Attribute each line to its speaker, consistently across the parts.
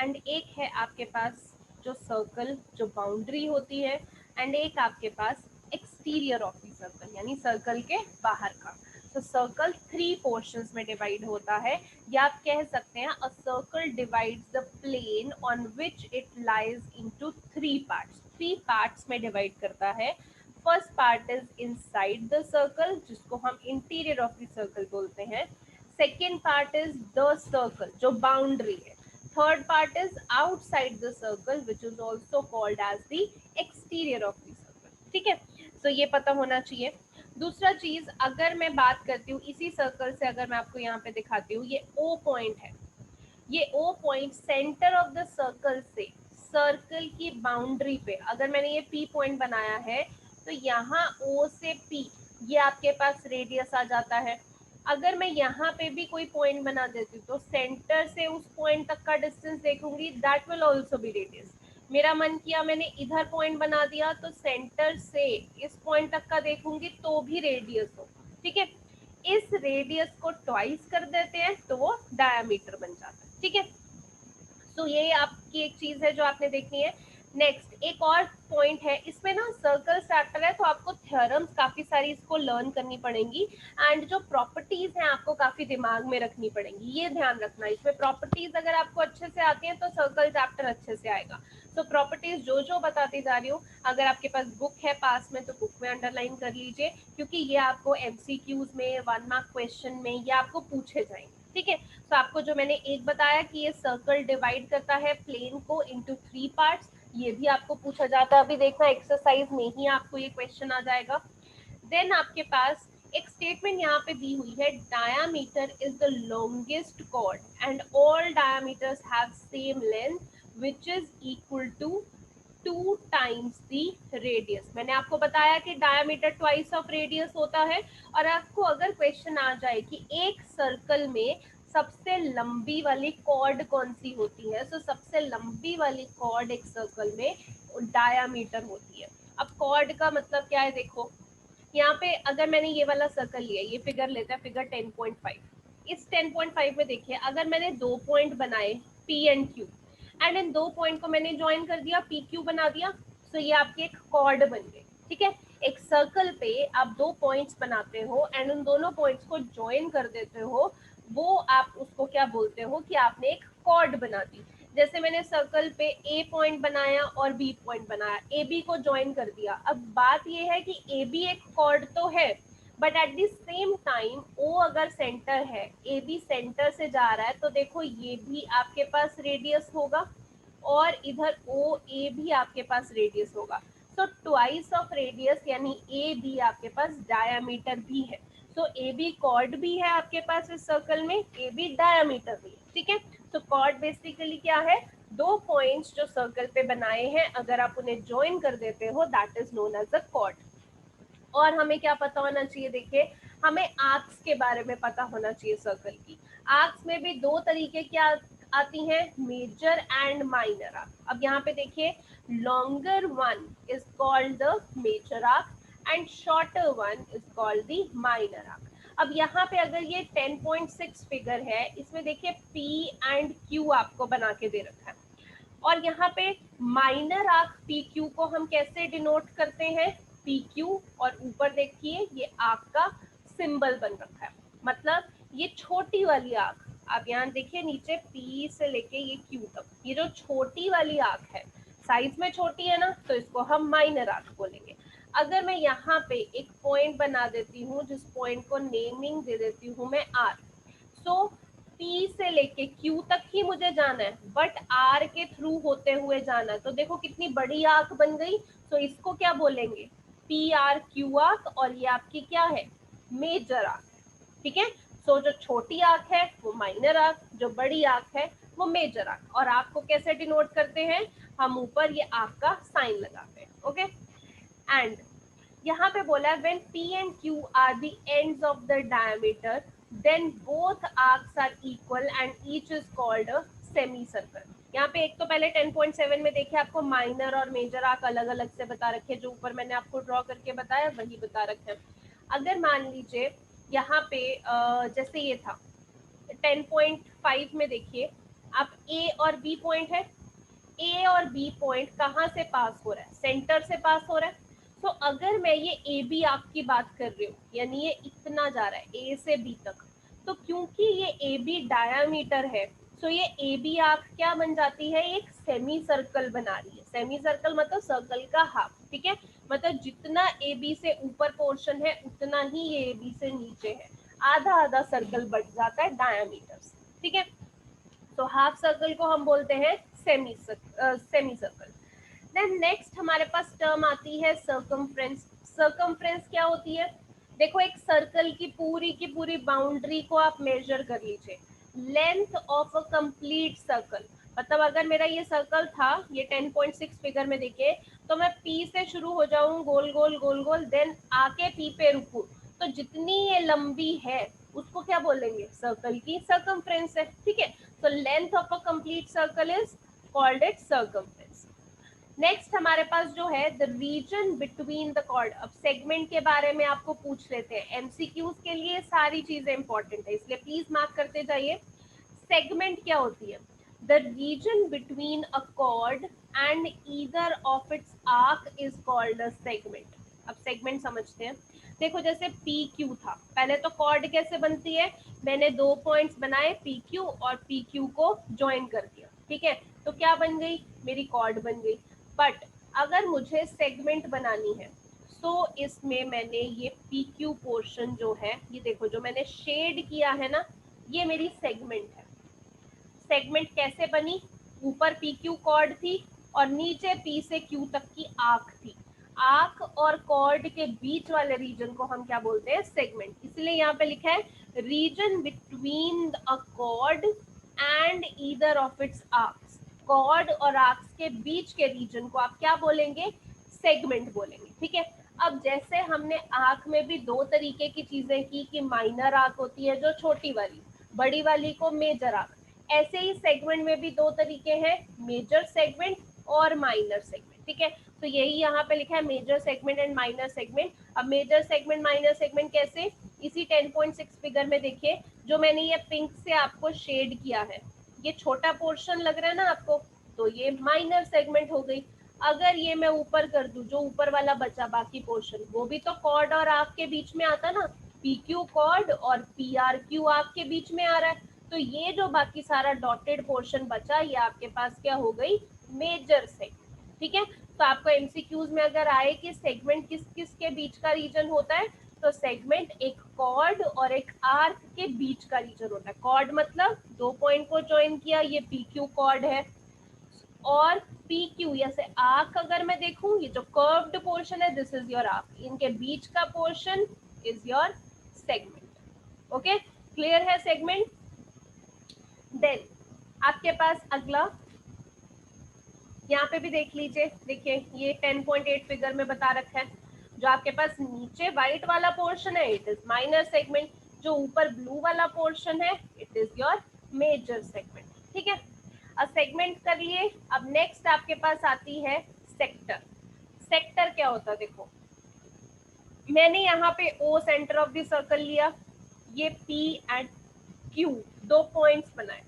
Speaker 1: And एक है आपके पास जो सर्कल जो बाउंड्री होती है, एंड एक आपके पास एक्सटीरियर ऑफ द सर्कल यानी सर्कल के बाहर का। तो सर्कल 3 पोर्शंस में डिवाइड होता है, या आप कह सकते हैं a circle divides the plane on which it lies into 3 parts. 3 parts में डिवाइड करता है। First part is inside the circle, जिसको हम इंटीरियर ऑफ द सर्कल बोलते हैं। Second part is the circle जो बाउंड्री है। Third part is outside the circle which is also called as the exterior of the circle. ठीक है, तो ये पता होना चाहिए। दूसरा चीज, अगर मैं बात करती हूँ इसी सर्कल से, अगर मैं आपको यहाँ पे दिखाती हूँ, ये ओ पॉइंट है। ये O point centre of the circle से सर्कल की बाउंड्री पे, अगर मैंने ये पी पॉइंट बनाया है तो यहाँ ओ से पी ये आपके पास रेडियस आ जाता है। अगर मैं यहाँ पे भी कोई पॉइंट बना देती हूँ तो सेंटर से उस पॉइंट तक का डिस्टेंस देखूंगी, that will also be radius. मेरा मन किया मैंने इधर पॉइंट बना दिया तो सेंटर से इस पॉइंट तक का देखूंगी तो भी रेडियस हो। ठीक है, इस रेडियस को ट्वाइस कर देते हैं तो वो डायामीटर बन जाता है। ठीक है, तो ये आपकी एक चीज है जो आपने देखनी है। नेक्स्ट एक और पॉइंट है, इसमें ना सर्कल चैप्टर है तो आपको थ्योरम्स काफी सारी इसको लर्न करनी पड़ेंगी, एंड जो प्रॉपर्टीज हैं आपको काफी दिमाग में रखनी पड़ेंगी। ये ध्यान रखना, इसमें प्रॉपर्टीज अगर आपको अच्छे से आती हैं तो सर्कल चैप्टर अच्छे से आएगा। तो प्रॉपर्टीज जो जो बताती जा रही हूँ, अगर आपके पास बुक है पास में तो बुक में अंडरलाइन कर लीजिए, क्योंकि ये आपको एमसीक्यूज में 1 मार्क क्वेश्चन में ये आपको पूछे जाएंगे। ठीक है, तो आपको जो मैंने एक बताया कि ये सर्कल डिवाइड करता है प्लेन को इनटू 3 पार्ट्स, ये भी आपको पूछा जाता है। अभी देखना एक्सरसाइज में ही आपको ये क्वेश्चन आ जाएगा। देन आपके पास एक स्टेटमेंट यहाँ पे दी हुई है, diameter is the longest chord and all diameters have same length which is equal to 2 times the radius. मैंने आपको बताया कि डायामीटर ट्वाइस ऑफ रेडियस होता है। और आपको अगर क्वेश्चन आ जाए कि एक सर्कल में सबसे लंबी वाली कॉर्ड कौन सी होती है, तो सबसे लंबी वाली कॉर्ड एक सर्कल में डायामीटर होती है। अब कॉर्ड का मतलब क्या है, देखो यहाँ पे अगर मैंने ये वाला सर्कल लिया, ये फिगर लेता है फिगर 10.5। इस 10.5 में देखिए अगर मैंने 2 पॉइंट बनाए P and Q, and in 2 point को मैंने ज्वाइन कर दिया, पी क्यू बना दिया, तो ये आपकी एक कॉर्ड बन गई। ठीक है, एक सर्कल पे आप 2 पॉइंट्स बनाते हो एंड उन दोनों पॉइंट्स को ज्वाइन कर देते हो, वो आप उसको क्या बोलते हो कि आपने एक कॉर्ड बना दी। जैसे मैंने सर्कल पे ए पॉइंट बनाया और बी पॉइंट बनाया, ए बी को ज्वाइन कर दिया। अब बात ये है कि ए बी एक कॉर्ड तो है, but at the same time O अगर सेंटर है, ए बी सेंटर से जा रहा है, तो देखो ये भी आपके पास रेडियस होगा और इधर ओ ए भी आपके पास रेडियस होगा। तो ट्वाइस ऑफ रेडियस यानी ए बी आपके पास डायामीटर भी है। तो ए बी कॉर्ड भी है आपके पास इस सर्कल में, ए बी डायामीटर भी है। ठीक है, तो कॉर्ड बेसिकली क्या है, 2 पॉइंट्स जो सर्कल पे बनाए हैं अगर आप उन्हें ज्वाइन कर देते हो, that is known as a chord. और हमें क्या पता होना चाहिए, देखिए हमें आर्क्स के बारे में पता होना चाहिए सर्कल की। आर्क्स में भी 2 तरीके की आती हैं, मेजर एंड माइनर आर्क। अब यहाँ पे देखिए, longer one is called the major arc and shorter one is called the minor arc. अब यहाँ पे अगर ये 10.6 फिगर है, इसमें देखिए P एंड Q आपको बना के दे रखा है, और यहाँ पे माइनर आर्क पी क्यू को हम कैसे डिनोट करते हैं, पी क्यू, और ऊपर देखिए ये आर्क का सिंबल बन रखा है, मतलब ये छोटी वाली आर्क। आप यहाँ देखिए नीचे पी से लेके ये क्यू तक, ये जो छोटी वाली आर्क है, साइज में छोटी है ना, तो इसको हम माइनर आर्क बोलेंगे। अगर मैं यहाँ पे एक पॉइंट बना देती हूँ, जिस पॉइंट को नेमिंग दे देती हूँ मैं आर, सो पी से लेके क्यू तक ही मुझे जाना है, बट आर के थ्रू होते हुए जाना है, तो देखो कितनी बड़ी आर्क बन गई। तो इसको क्या बोलेंगे, पी आर क्यू आर्क, और ये आपकी क्या है, मेजर आर्क। ठीक है, सो जो छोटी आर्क है वो माइनर आर्क, जो बड़ी आर्क है वो मेजर आर्क। और आर्क को कैसे डिनोट करते हैं, हम ऊपर ये आर्क का साइन लगाते हैं। ओके, एंड यहाँ पे बोला है when P and Q are the ends of the diameter, then both arcs are equal and each is called a semicircle। यहाँ पे एक तो पहले 10.7 में देखिए आपको माइनर और मेजर आर्क अलग अलग से बता रखे, जो ऊपर मैंने आपको ड्रॉ करके बताया वही बता रखे। अगर मान लीजिए यहाँ पे जैसे ये था 10.5 में देखिए आप ए और बी पॉइंट है, ए और बी पॉइंट कहाँ से पास हो रहा है, सेंटर से पास हो रहा है। तो अगर मैं ये ए बी आर्क की बात कर रही हूँ, यानी ये इतना जा रहा है ए से बी तक, तो क्योंकि ये ए बी डायामीटर है, तो ये ए बी आर्क क्या बन जाती है, एक सेमी सर्कल बना रही है। सेमी सर्कल मतलब सर्कल का हाफ, ठीक है, मतलब जितना ए बी से ऊपर पोर्शन है उतना ही ये ए बी से नीचे है, आधा आधा सर्कल बढ़ जाता है डायामीटर से, ठीक है। तो हाफ सर्कल को हम बोलते हैं सेमी सर्कल। देन नेक्स्ट हमारे पास टर्म आती है सर्कमफ्रेंस। सर्कमफ्रेंस क्या होती है, देखो एक सर्कल की पूरी बाउंड्री को आप मेजर कर लीजिए, length of a complete circle, मतलब अगर मेरा ये सर्कल था, ये 10.6 फिगर में देखिए, तो मैं पी से शुरू हो जाऊं गोल गोल गोल गोल, देन आके पी पे रुकूं, तो जितनी ये लंबी है उसको क्या बोलेंगे, सर्कल की सर्कमफ्रेंस है, ठीक है। तो length of a complete circle is called it circumference. Next हमारे पास जो है the region between the chord. अब सेगमेंट के बारे में आपको पूछ लेते हैं, एमसीक्यूज के लिए सारी चीजें इंपॉर्टेंट है, इसलिए प्लीज मार्क करते जाइए। सेगमेंट क्या होती है, the region between a chord and either of it's arc is called a segment. अब सेगमेंट समझते हैं, देखो जैसे पी क्यू था, पहले तो कॉर्ड कैसे बनती है, मैंने दो पॉइंट्स बनाए पी क्यू और पी क्यू को ज्वाइन कर दिया, ठीक है, तो क्या बन गई, मेरी कॉर्ड बन गई। बट अगर मुझे सेगमेंट बनानी है, तो इसमें मैंने ये पी क्यू पोर्शन जो है, ये देखो जो मैंने शेड किया है ना, ये मेरी सेगमेंट है। सेगमेंट कैसे बनी, ऊपर पी क्यू कॉर्ड थी और नीचे पी से क्यू तक की आर्क थी, आर्क और कॉर्ड के बीच वाले रीजन को हम क्या बोलते हैं, सेगमेंट। इसलिए यहाँ पे लिखा है region between a chord and either of its arcs, chord और आर्क्स के बीच के रीजन को आप क्या बोलेंगे, सेगमेंट बोलेंगे, ठीक है। अब जैसे हमने आर्क में भी दो तरीके की चीजें की कि माइनर आर्क होती है जो छोटी वाली, बड़ी वाली को मेजर आर्क, ऐसे ही सेगमेंट में भी दो तरीके हैं, मेजर सेगमेंट और माइनर सेगमेंट, ठीक है। तो यही यहाँ पे लिखा है major segment and minor segment. अब मेजर सेगमेंट माइनर सेगमेंट कैसे, इसी 10.6 फिगर में देखिए, जो मैंने ये पिंक से आपको शेड किया है, ये छोटा पोर्शन लग रहा है ना आपको, तो ये माइनर सेगमेंट हो गई। अगर ये मैं ऊपर कर दूं, जो ऊपर वाला बचा बाकी पोर्शन, वो भी तो कॉर्ड और आर्क के बीच में आता ना, पी क्यू कॉर्ड और पी आर क्यू आर्क के बीच में आ रहा है, तो ये जो बाकी सारा डॉटेड पोर्शन बचा, ये आपके पास क्या हो गई, मेजर सेगमेंट, ठीक है। तो आपको एमसीक्यूज में अगर आए कि सेगमेंट किस किस के बीच का रीजन होता है, तो सेगमेंट एक कॉर्ड और एक आर्क के बीच का रीजन होता है। कॉर्ड मतलब दो पॉइंट को ज्वाइन किया, ये पी क्यू कॉर्ड है, और पी क्यू जैसे आर्क अगर मैं देखूं, ये जो कर्व्ड पोर्शन है दिस इज योर आर्क, इनके बीच का portion is your segment. Okay, clear है सेगमेंट। देन आपके पास अगला, यहाँ पे भी देख लीजिए, देखिए ये 10.8 फिगर में बता रखा है, जो आपके पास नीचे व्हाइट वाला पोर्शन है इट इज माइनर सेगमेंट, जो ऊपर ब्लू वाला पोर्शन है it is your major segment, ठीक है। अब सेगमेंट कर लिए, अब नेक्स्ट आपके पास आती है सेक्टर। सेक्टर क्या होता है, देखो मैंने यहाँ पे ओ सेंटर ऑफ द सर्कल लिया, ये पी एंड क्यू दो पॉइंट्स बनाए,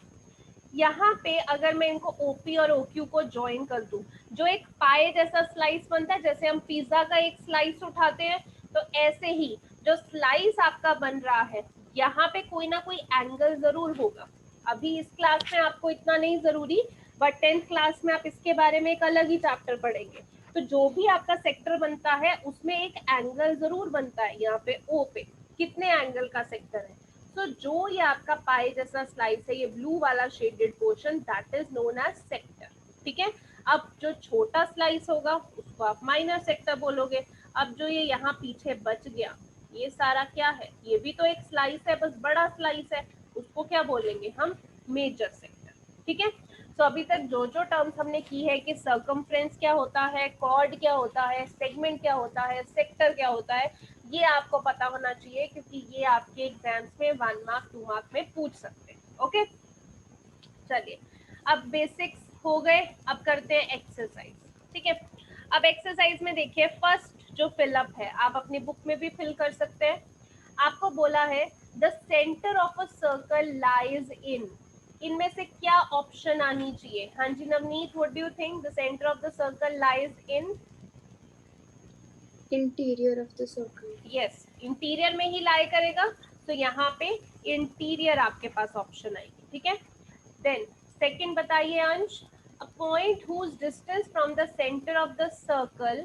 Speaker 1: यहाँ पे अगर मैं इनको OP और OQ को ज्वाइन कर दूं, जो एक पाए जैसा स्लाइस बनता है, जैसे हम पिज्जा का एक स्लाइस उठाते हैं, तो ऐसे ही जो स्लाइस आपका बन रहा है, यहाँ पे कोई ना कोई एंगल जरूर होगा। अभी इस क्लास में आपको इतना नहीं जरूरी, बट 10th क्लास में आप इसके बारे में एक अलग ही चैप्टर पढ़ेंगे। तो जो भी आपका सेक्टर बनता है उसमें एक एंगल जरूर बनता है, यहाँ पे O पे कितने एंगल का सेक्टर है। तो जो ये आपका पाई जैसा स्लाइस है, ये ब्लू वाला shaded portion, that is known as sector, ठीक है। अब जो छोटा स्लाइस होगा उसको आप माइनर सेक्टर बोलोगे। अब जो ये यहाँ पीछे बच गया, ये सारा क्या है, ये भी तो एक स्लाइस है, बस बड़ा स्लाइस है, उसको क्या बोलेंगे हम, मेजर सेक्टर, ठीक है। तो अभी तक जो जो टर्म्स हमने की है कि सर्कमफ्रेंस क्या होता है, कॉर्ड क्या होता है, सेगमेंट क्या होता है, सेक्टर क्या होता है, ये आपको पता होना चाहिए, क्योंकि ये आपके एग्जाम्स में 1 मार्क 2 मार्क में पूछ सकते हैं। ओके, चलिए अब बेसिक्स हो गए, अब करते हैं एक्सरसाइज, ठीक है। अब एक्सरसाइज में देखिए फर्स्ट जो फिलअप है, आप अपनी बुक में भी फिल कर सकते हैं। आपको बोला है the centre of a circle lies in, इनमें से क्या ऑप्शन आनी चाहिए? हाँ जी Navneet, what do you think? The centre of the circle lies in
Speaker 2: interior of the circle.
Speaker 1: Yes, interior में ही लाई करेगा, तो यहाँ पे इंटीरियर आपके पास ऑप्शन आएगी, ठीक है। देन सेकंड बताइए Ansh, a point whose distance from the centre of the circle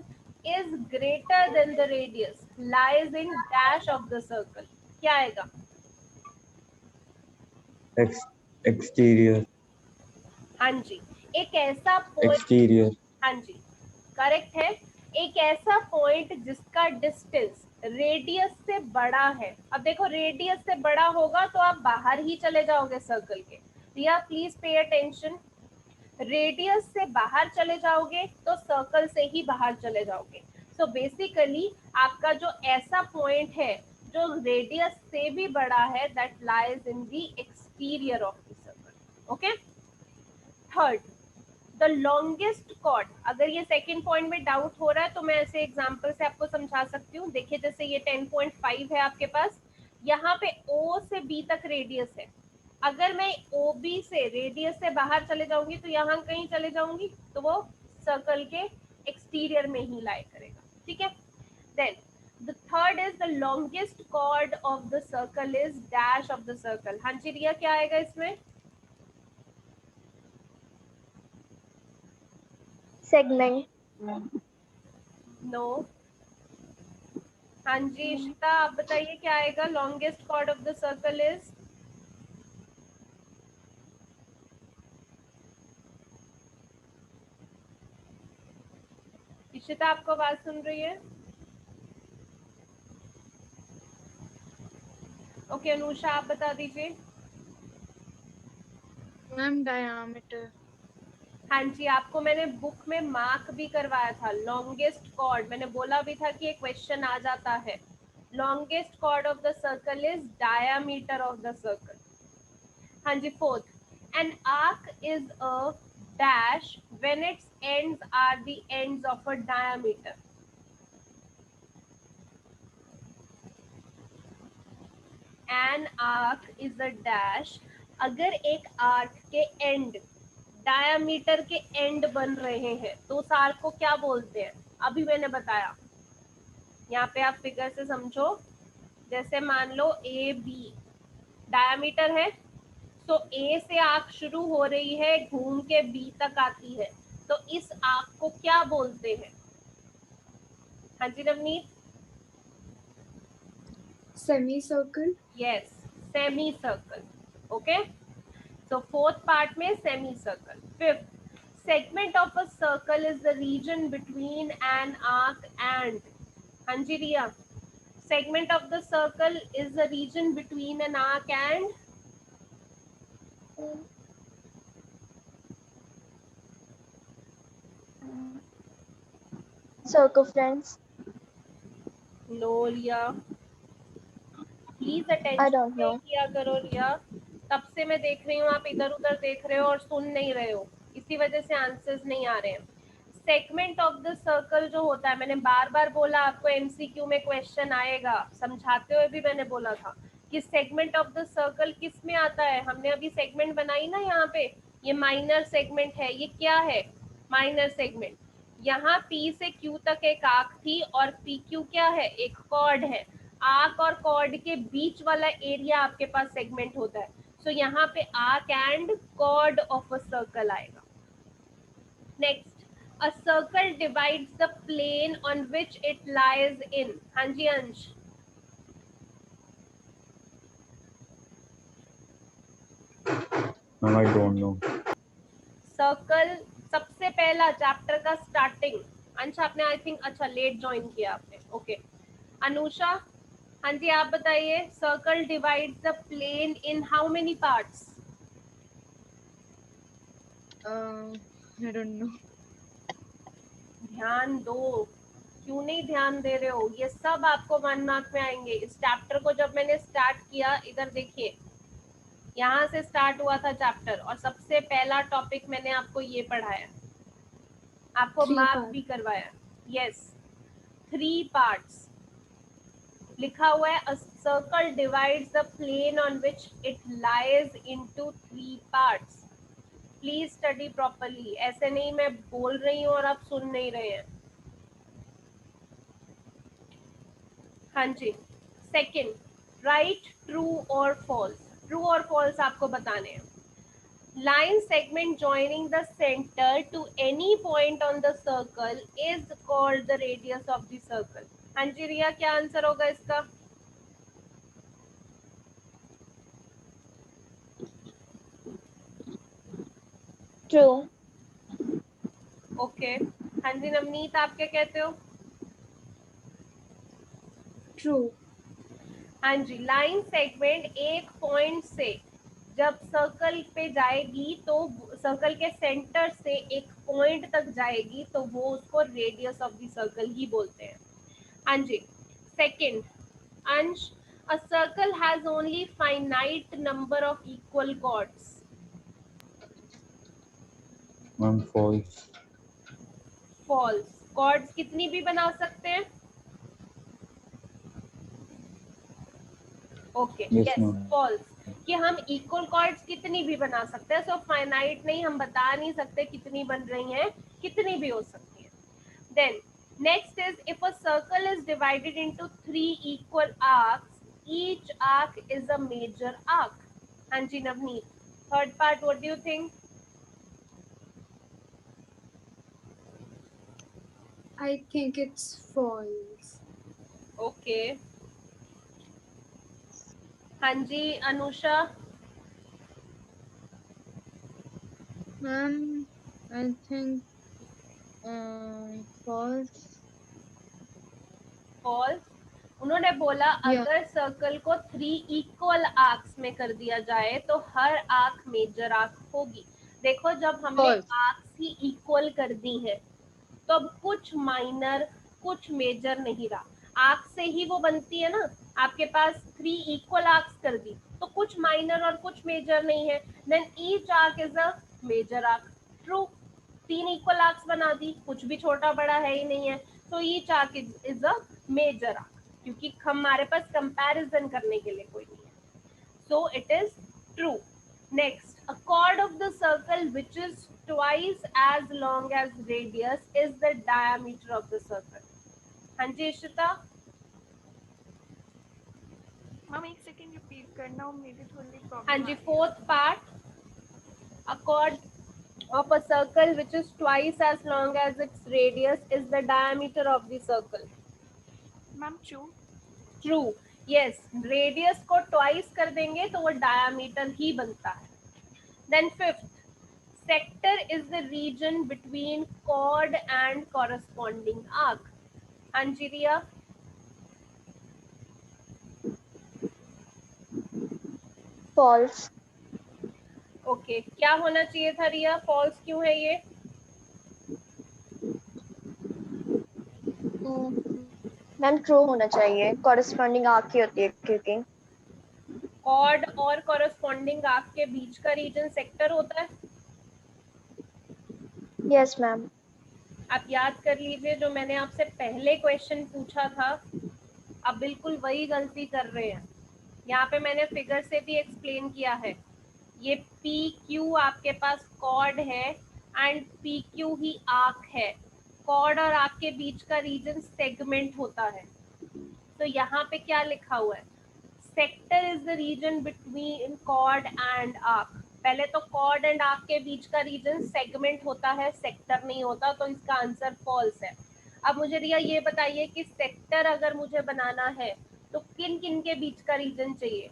Speaker 1: is greater than the radius lies in dash of the circle, क्या आएगा?
Speaker 3: एक्सटीरियर।
Speaker 1: हाँ जी, एक ऐसा पॉइंट,
Speaker 3: एक्सटीरियर।
Speaker 1: हाँ जी करेक्ट है, एक ऐसा पॉइंट जिसका डिस्टेंस रेडियस से बड़ा है। अब देखो रेडियस से बड़ा होगा तो आप बाहर ही चले जाओगे सर्कल के, रिया प्लीज पे अटेंशन। रेडियस से बाहर चले जाओगे तो सर्कल से ही बाहर चले जाओगे। सो बेसिकली आपका जो ऐसा पॉइंट है जो रेडियस से भी बड़ा है, that lies in the exterior of the circle. Okay, third, the longest cord. अगर ये सेकेंड पॉइंट में डाउट हो रहा है तो मैं ऐसे एग्जांपल से आपको समझा सकती हूँ। देखिए जैसे ये 10.5 है आपके पास, यहाँ पे O से B तक रेडियस है। अगर मैं OB से रेडियस से बाहर चले जाऊंगी तो यहाँ कहीं चले जाऊंगी तो वो सर्कल के एक्सटीरियर में ही लाई करेगा, ठीक है। Then the third is the longest chord of the circle is dash of the circle. हाँ जी रिया क्या आएगा इसमें?
Speaker 2: सेगमेंट।
Speaker 1: नो। हाँ जी इशिता आप बताइए क्या आएगा? Longest chord of the circle is Ishita, आपको आवाज सुन रही है? ओके अनुषा आप बता दीजिए।
Speaker 2: Ma'am diameter.
Speaker 1: हाँ जी, आपको मैंने बुक में मार्क भी करवाया था लॉन्गेस्ट कॉर्ड, मैंने बोला भी था कि ये क्वेश्चन आ जाता है। Longest chord of the circle is diameter of the circle. हाँ जी fourth, an arc is a dash when its ends are the ends of a diameter. An arc is a dash, अगर एक arc के and diameter के and बन रहे हैं तो उस आर्क को क्या बोलते हैं? अभी मैंने बताया, यहाँ पे आप फिगर से समझो। जैसे मान लो ए बी डायामीटर है, तो ए से आर्क शुरू हो रही है, घूम के बी तक आती है, तो इस आर्क को क्या बोलते हैं? हाँ जी Navneet.
Speaker 2: Semicircle.
Speaker 1: Yes, semicircle. Okay, so fourth part में semi circle. Fifth, segment of a circle is the region between an arc and, हाँ जी रिया, segment of the circle is the region between an arc and,
Speaker 2: Circumference.
Speaker 1: No Riya, please
Speaker 2: I
Speaker 1: attention
Speaker 2: don't
Speaker 1: pay
Speaker 2: know.
Speaker 1: किया करो रिया। तब से मैं देख रही हूँ आप इधर उधर देख रहे हो और सुन नहीं रहे हो, इसी वजह से आंसर्स नहीं आ रहे हैं। सेगमेंट ऑफ द सर्कल जो होता है, मैंने बार बार बोला आपको एमसीक्यू में क्वेश्चन आएगा, समझाते हुए भी मैंने बोला था कि सेगमेंट ऑफ द सर्कल किस में आता है। हमने अभी सेगमेंट बनाई ना यहाँ पे, ये माइनर सेगमेंट है। ये क्या है? Minor segment. यहाँ P से Q तक एक आर्क थी और PQ क्या है? एक कॉर्ड है। आर्क और कॉर्ड के बीच वाला एरिया आपके पास सेगमेंट होता है। सो यहाँ पे arc and chord of a circle आएगा। Next, a circle divides the plane on which it lies in. हाँ जी अंश।
Speaker 3: No, I don't know.
Speaker 1: Circle सबसे पहला चैप्टर का स्टार्टिंग। अंश आपने आई थिंक अच्छा लेट ज्वाइन किया आपने, ओके। अनुषा हाँ जी आप बताइए, circle divides the plane in how many parts?
Speaker 2: I don't know.
Speaker 1: ध्यान दो, क्यों नहीं ध्यान दे रहे हो? ये सब आपको 1 मार्क में आएंगे। इस चैप्टर को जब मैंने स्टार्ट किया, इधर देखिए, यहाँ से स्टार्ट हुआ था चैप्टर और सबसे पहला टॉपिक मैंने आपको ये पढ़ाया, आपको
Speaker 2: 3
Speaker 1: मार्क
Speaker 2: part.
Speaker 1: भी करवाया। Yes, 3 parts. लिखा हुआ है, a circle divides the plane on which it lies into 3 parts. Please study properly. ऐसे नहीं मैं बोल रही हूँ और आप सुन नहीं रहे हैं. हाँ जी. सेकेंड, राइट ट्रू और फॉल्स. ट्रू और फॉल्स आपको बताने हैं. Line segment joining the center to any point on the circle is called the radius of the circle. हाँ जी रिया, क्या आंसर होगा इसका?
Speaker 2: True.
Speaker 1: ओके. हाँ जी नवनीत, आप क्या कहते हो?
Speaker 2: True.
Speaker 1: हाँ जी, लाइन सेगमेंट एक पॉइंट से जब सर्कल पे जाएगी तो सर्कल के सेंटर से एक पॉइंट तक जाएगी तो वो उसको रेडियस ऑफ द सर्कल ही बोलते हैं. हाँ जी. सेकंड, अंश, a circle has only finite number of equal chords.
Speaker 3: Ma'am, false.
Speaker 1: False. chords कितनी भी बना सकते हैं? Okay.
Speaker 3: Yes,
Speaker 1: yes.
Speaker 3: ma'am.
Speaker 1: False. कि हम इक्वल कॉर्ड्स कितनी भी बना सकते हैं. सो फाइनाइट नहीं, हम बता नहीं सकते कितनी बन रही हैं, कितनी भी हो सकती है. Then next is, if a circle is divided into 3 equal arcs, each arc is a major arc. हाँ जी Navneet, third part, what do you think?
Speaker 2: I think it's false.
Speaker 1: Okay. हाँ जी Anusha.
Speaker 2: Ma'am, I think false.
Speaker 1: False. उन्होंने बोला
Speaker 2: Yeah.
Speaker 1: अगर circle को 3 equal arcs में कर दिया जाए तो हर आर्क मेजर आर्क होगी. देखो जब हमने
Speaker 2: False.
Speaker 1: आर्क्स ही इक्वल कर दी है तो अब कुछ माइनर कुछ मेजर नहीं रहा. आर्क से ही वो बनती है ना. आपके पास 3 इक्वल आर्क्स कर दी तो कुछ माइनर और कुछ मेजर नहीं है. Then each arc is a major arc. True. 3 equal arcs बना दी, कुछ भी छोटा बड़ा है ही नहीं है, तो each arc is a major arc, क्योंकि हमारे पास कंपैरिजन करने के लिए कोई नहीं है. So it is true. Next, a chord of the circle which is twice as long as radius is the diameter of the circle. हाँ जी इशिता.
Speaker 4: मैम एक सेकंड रिपीट करना, मेरी थोड़ी प्रॉब्लम.
Speaker 1: हाँ जी, fourth part, a chord of a circle which is twice as long as its radius is the diameter of the circle.
Speaker 4: Ma'am true.
Speaker 1: True. Yes, radius को twice कर देंगे तो वो डायमीटर ही बनता है. Then fifth, sector is the region between chord and corresponding arc. हाँ जी रिया.
Speaker 5: फॉल्स.
Speaker 1: ओके. क्या होना चाहिए था रिया? फॉल्स क्यों है ये?
Speaker 5: मैम ट्रू होना चाहिए, कॉरेस्पॉन्डिंग आर्क ही होती है क्योंकि.
Speaker 1: कॉर्ड और कॉरस्पॉन्डिंग आर्क के बीच का रीजन सेक्टर होता है.
Speaker 5: Yes ma'am.
Speaker 1: आप याद कर लीजिए जो मैंने आपसे पहले क्वेश्चन पूछा था, आप बिल्कुल वही गलती कर रहे हैं. यहाँ पे मैंने फिगर से भी एक्सप्लेन किया है. ये पी क्यू आपके पास कॉर्ड है and P Q he arc है. कॉर्ड और आर्क के बीच का रीजन सेगमेंट होता है. तो यहाँ पे क्या लिखा हुआ है? Sector is the region between chord and arc. पहले तो कॉर्ड एंड आर्क के बीच का रीजन सेगमेंट होता है, सेक्टर नहीं होता, तो इसका आंसर फॉल्स है. अब मुझे रिया ये बताइए कि सेक्टर अगर मुझे बनाना है तो किन किन के बीच का रीजन चाहिए?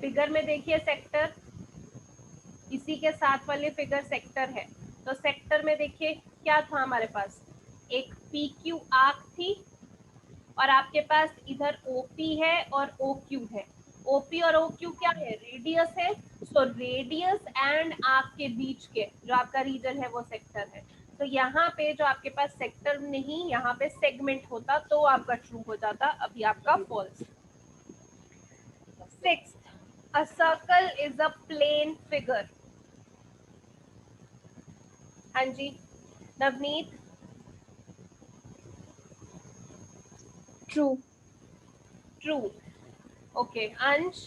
Speaker 1: फिगर में देखिए सेक्टर, इसी के साथ वाले फिगर सेक्टर है. तो सेक्टर में देखिए क्या था हमारे पास, एक पी क्यू आर्क थी और आपके पास इधर ओपी है और ओ क्यू है. ओपी और ओ क्यू क्या है? रेडियस है. सो रेडियस एंड आर्क के बीच के जो आपका रीजन है वो सेक्टर है. तो यहाँ पे जो आपके पास सेक्टर नहीं, यहाँ पे सेगमेंट होता तो आपका ट्रू हो जाता, अभी आपका false. Sixth, a circle is a plane figure. हाँ जी Navneet.
Speaker 2: True.
Speaker 1: True. Okay Ansh,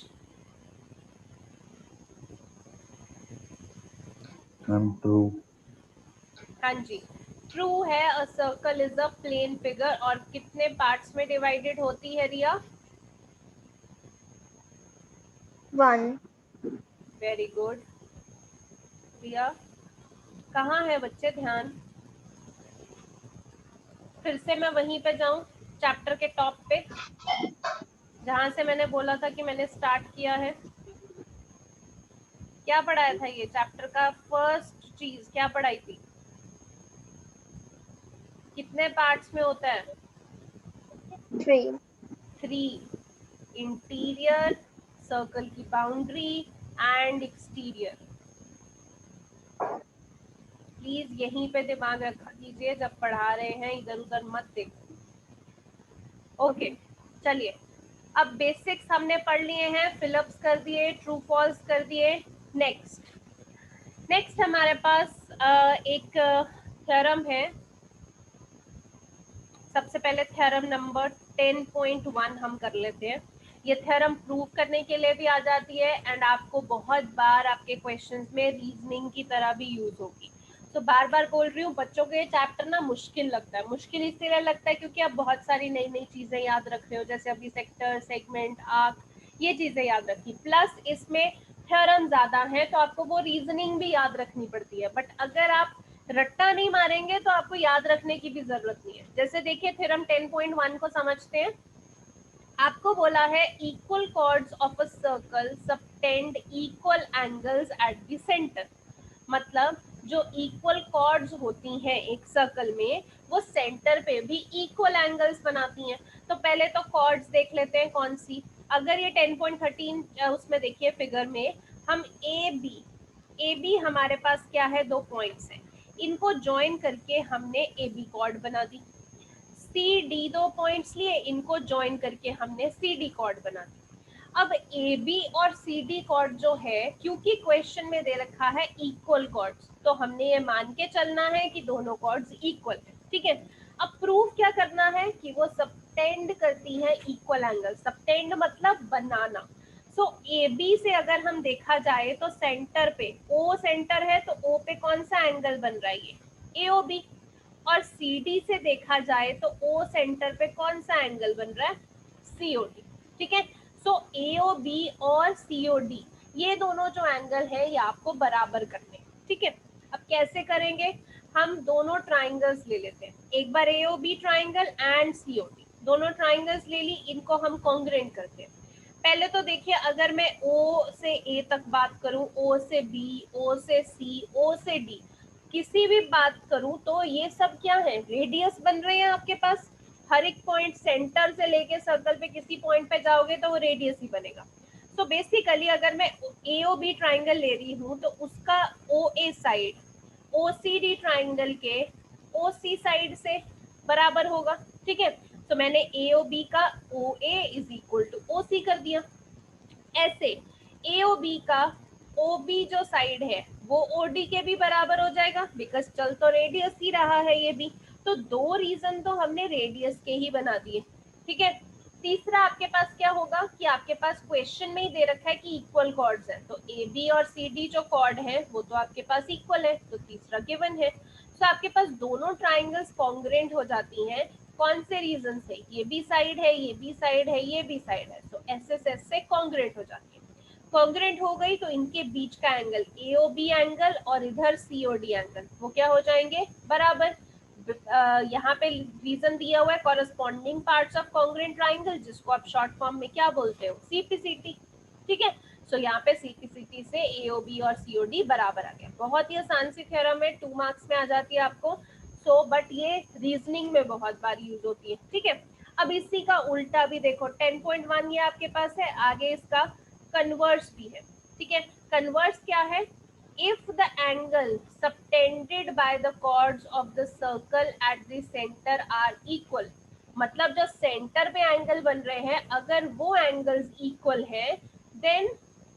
Speaker 3: ma'am true.
Speaker 1: हाँ जी ट्रू है। A circle is a plane figure और कितने पार्ट्स में डिवाइडेड होती है रिया?
Speaker 5: 1.
Speaker 1: वेरी गुड रिया। कहाँ है बच्चे ध्यान? फिर से मैं वहीं पे जाऊं, चैप्टर के टॉप पे जहां से मैंने बोला था कि मैंने स्टार्ट किया है। क्या पढ़ाया था ये चैप्टर का फर्स्ट चीज क्या पढ़ाई थी? कितने पार्ट्स में होता है?
Speaker 5: 3.
Speaker 1: 3। इंटीरियर, सर्कल की बाउंड्री एंड एक्सटीरियर। प्लीज यहीं पे दिमाग रखा कीजिए जब पढ़ा रहे हैं, इधर उधर मत देखो। ओके चलिए, अब बेसिक्स हमने पढ़ लिए हैं, फिलअप्स कर दिए, ट्रू फॉल्स कर दिए। नेक्स्ट हमारे पास एक थ्योरम है। सबसे पहले थ्योरम नंबर 10.1 हम कर लेते हैं। ये थ्योरम प्रूव करने के लिए भी आ जाती है एंड आपको बहुत बार आपके क्वेश्चंस में रीजनिंग की तरह भी यूज होगी। तो बार बार बोल रही हूँ, बच्चों को ये चैप्टर ना मुश्किल लगता है। मुश्किल इसलिए लगता है क्योंकि आप बहुत सारी नई नई चीजें याद रख रहे हो, जैसे अभी सेक्टर, सेगमेंट, आर्क, ये चीजें याद रखी, प्लस इसमें थ्योरम ज्यादा है तो आपको वो रीजनिंग भी याद रखनी पड़ती है। बट अगर आप रट्टा नहीं मारेंगे तो आपको याद रखने की भी जरूरत नहीं है। जैसे देखिए थ्योरम 10.1 को समझते हैं। आपको बोला है equal chords of a circle subtend equal angles at the centre. मतलब जो इक्वल कॉर्ड्स होती हैं एक सर्कल में, वो सेंटर पे भी इक्वल एंगल्स बनाती हैं। तो पहले तो कॉर्ड्स देख लेते हैं कौन सी। अगर ये 10.13 उसमें देखिए फिगर में, हम ए बी हमारे पास क्या है, 2 पॉइंट्स हैं, इनको ज्वाइन करके हमने ए बी कॉर्ड बना दी। सी डी 2 पॉइंट्स लिए, इनको ज्वाइन करके हमने सी डी कॉर्ड बना दी। अब ए बी और सी डी कॉर्ड जो है, क्योंकि क्वेश्चन में दे रखा है इक्वल कॉर्ड्स, तो हमने ये मान के चलना है कि दोनों कॉर्ड्स इक्वल है। ठीक है, अब प्रूफ क्या करना है कि वो सबटेंड करती है इक्वल एंगल। सबटेंड मतलब बनाना। सो ए बी से अगर हम देखा जाए तो सेंटर पे, ओ सेंटर है तो ओ पे कौन सा एंगल बन रहा है, ये ए ओ बी। और सी डी से देखा जाए तो ओ सेंटर पे कौन सा एंगल बन रहा है, सी ओ डी। ठीक है, सो ए ओ बी और सी ओ डी, ये दोनों जो एंगल है ये आपको बराबर करने। ठीक है, अब कैसे करेंगे, हम दोनों ट्राइंगल्स ले लेते हैं। एक बार A O B triangle and C O D, दोनों ट्राइंगल्स ले ली, इनको हम कॉन्ग्रुएंट करते हैं। पहले तो देखिए, अगर मैं O से A तक बात करूं, O से B, O से C, O से D, किसी भी बात करूं तो ये सब क्या है, रेडियस बन रहे हैं आपके पास। हर एक पॉइंट सेंटर से लेके सर्कल पे किसी पॉइंट पे जाओगे तो वो रेडियस ही बनेगा। तो बेसिकली अगर मैं AOB ट्राइंगल ले रही हूँ तो उसका OA साइड OCD ट्राइंगल के OC साइड से बराबर होगा। ठीक है, तो मैंने AOB का OA is equal to OC कर दिया। ऐसे AOB का OB जो साइड है वो OD के भी बराबर हो जाएगा, बिकॉज चल तो रेडियस ही रहा है ये भी। तो 2 रीजन तो हमने रेडियस के ही बना दिए। ठीक है, तीसरा आपके पास क्या होगा कि आपके पास क्वेश्चन में ही दे रखा है कि इक्वल कॉर्ड्स है, तो AB और CD जो कॉर्ड है वो तो आपके पास इक्वल है, तो तीसरा गिवन है। तो आपके पास दोनों ट्राइंगल्स कॉन्ग्रुएंट हो जाती हैं। कौन से रीजन से, ये भी साइड है, ये भी साइड है, ये भी साइड है, तो एस से कॉन्ग्रुएंट हो जाती है। कॉन्ग्रुएंट हो गई तो इनके बीच का एंगल AOB एंगल और इधर COD एंगल, वो क्या हो जाएंगे, बराबर। यहाँ पे रीजन दिया हुआ है corresponding parts of congruent triangle, जिसको आप शॉर्ट फॉर्म में क्या बोलते हो, CPCT। ठीक है, सो यहाँ पे CPCT से AOB और COD बराबर आ गया। बहुत ही आसान सी थ्योरम है, 2 मार्क्स में आ जाती है आपको। सो बट ये रीजनिंग में बहुत बार यूज होती है। ठीक है, अब इसी का उल्टा भी देखो, 10.1 ये आपके पास है, आगे इसका कन्वर्स भी है। ठीक है, कन्वर्स क्या है, if the angle subtended by the chords of the circle at the center are equal, मतलब जो सेंटर पे एंगल बन रहे हैं अगर वो एंगल्स इक्वल है, देन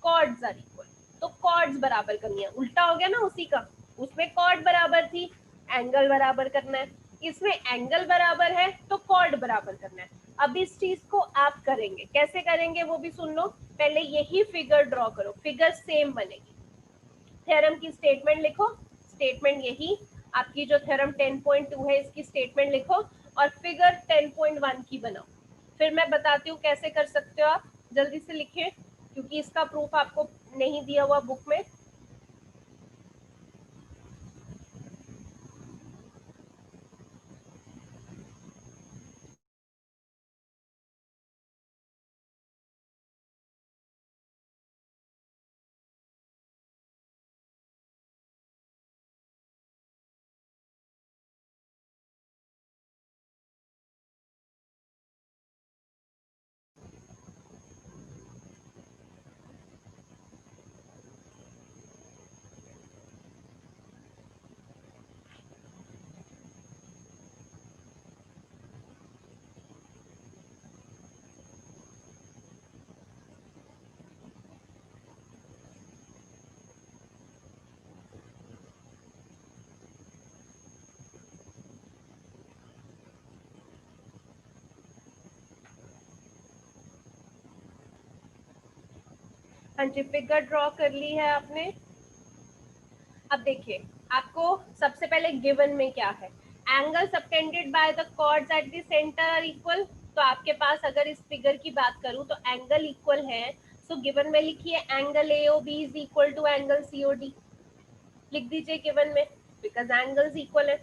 Speaker 1: कॉर्ड्स आर इक्वल। तो कॉर्ड्स बराबर करनी है, उल्टा हो गया ना उसी का। उसमें कॉर्ड बराबर थी, एंगल बराबर करना है, इसमें एंगल बराबर है तो कॉर्ड बराबर करना है। अब इस चीज को आप करेंगे, कैसे करेंगे वो भी सुन लो। पहले यही फिगर ड्रॉ करो, फिगर सेम बनेगी। थ्योरम की स्टेटमेंट लिखो, स्टेटमेंट यही आपकी जो थ्योरम 10.2 है इसकी स्टेटमेंट लिखो और फिगर 10.1 की बनाओ। फिर मैं बताती हूँ कैसे कर सकते हो आप, जल्दी से लिखिए क्योंकि इसका प्रूफ आपको नहीं दिया हुआ बुक में। हाँ जी, फिगर ड्रॉ कर ली है आपने। अब देखिए आपको सबसे पहले गिवन में क्या है, angle subtended by the chords at the centre are equal. तो आपके पास अगर इस फिगर की बात करूं तो एंगल इक्वल है, सो गिवन में लिखिए angle AOB is equal to angle COD, लिख दीजिए गिवन में, बिकॉज एंगल्स इक्वल है।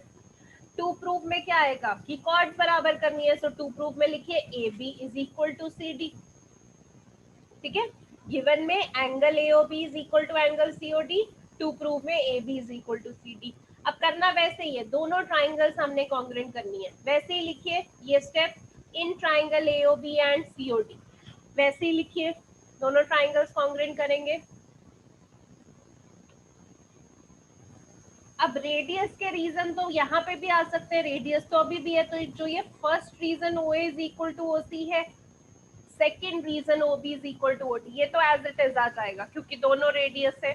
Speaker 1: टू प्रूफ में क्या आएगा कि कॉर्ड्स बराबर करनी है, सो टू प्रूफ में लिखिए A B is equal to C D. ठीक है, गिवन में angle AOB is equal to angle COD, to proof में A B is equal to C D. अब करना वैसे ही है, दोनों ट्राइंगल्स हमने कॉन्ग्रुएंट करनी है, वैसे ही लिखिए ये step in triangle AOB and COD, वैसे ही लिखिए, दोनों ट्राइंगल्स कॉन्ग्रुएंट करेंगे। अब रेडियस के रीजन तो यहाँ पे भी आ सकते हैं, रेडियस तो अभी भी है, तो जो ये first reason O is equal to O C है, second reason O B is equal to O D, ये तो एज इट इज आ जाएगा क्योंकि दोनों रेडियस है।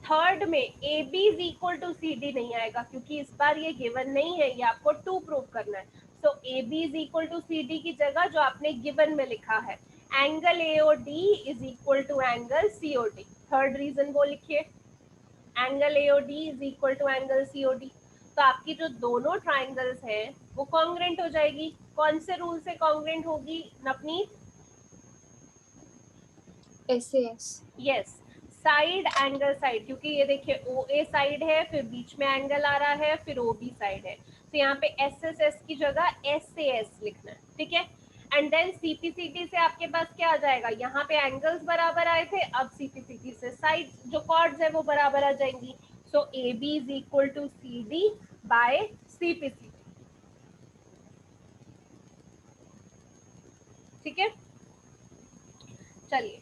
Speaker 1: थर्ड में A B is equal to C d नहीं आएगा क्योंकि इस बार ये गिवन नहीं है, ये आपको टू प्रूव करना है। So A B is equal to C D की जगह जो आपने गिवन में लिखा है angle AO D is equal to angle CO D, third reason वो लिखिए angle AO D is equal to angle CO D. तो आपकी जो दोनों ट्राइंगल्स हैं वो कॉन्ग्रुएंट हो जाएगी। कौन से रूल से कॉन्ग्रुएंट होगी Navneet?
Speaker 2: SAS।
Speaker 1: Yes, side angle side, क्योंकि ये देखिए ओ ए साइड है, फिर बीच में एंगल आ रहा है, फिर ओ बी साइड है, तो यहाँ पे एस एस एस की जगह एस ए एस लिखना है। ठीक है, एंड देन सीपीसीटी से आपके पास क्या आ जाएगा, यहाँ पे एंगल्स बराबर आए थे, अब सीपीसीटी से साइड जो कॉर्ड्स है वो बराबर आ जाएंगी। So A B is equal to C D by CPCT. ठीक है, चलिए